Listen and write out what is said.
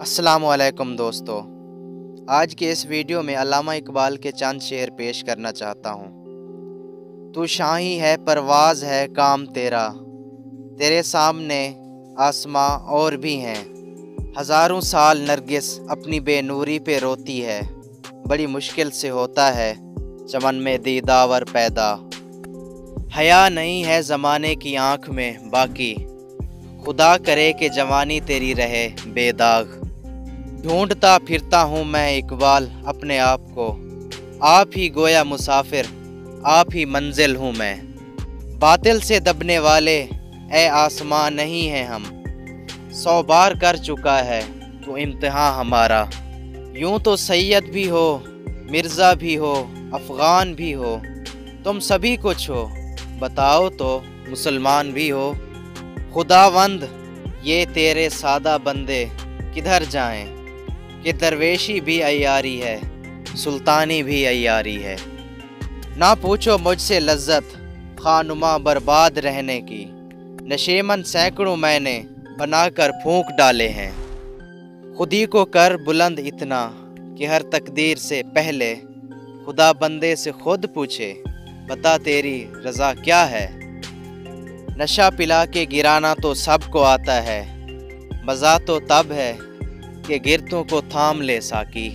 अस्सलामुअलैकुम दोस्तों, आज के इस वीडियो में अल्लामा इकबाल के चंद शेर पेश करना चाहता हूँ। तू शाही है, परवाज़ है काम तेरा, तेरे सामने आसमां और भी हैं। हज़ारों साल नरगिस अपनी बेनूरी पे रोती है, बड़ी मुश्किल से होता है चमन में दीदावर पैदा। हया नहीं है ज़माने की आँख में बाकी, खुदा करे कि जवानी तेरी रहे बेदाग। ढूंढता फिरता हूँ मैं इकबाल अपने आप को, आप ही गोया मुसाफिर, आप ही मंजिल हूँ मैं। बातिल से दबने वाले ए आसमां नहीं हैं हम, 100 बार कर चुका है तो इम्तिहान हमारा। यूं तो सैयद भी हो, मिर्ज़ा भी हो, अफ़गान भी हो, तुम सभी कुछ हो, बताओ तो मुसलमान भी हो। खुदावंद ये तेरे सादा बंदे किधर जाएं, कि दरवेशी भी अय्यारी है, सुल्तानी भी अय्यारी है। ना पूछो मुझसे लज्जत खानुमा बर्बाद रहने की, नशेमन सैकड़ों मैंने बनाकर फूंक डाले हैं। खुदी को कर बुलंद इतना कि हर तकदीर से पहले खुदा बंदे से खुद पूछे, बता तेरी रज़ा क्या है। नशा पिला के गिराना तो सबको आता है, मज़ा तो तब है कि गिरतों को थाम ले साकी।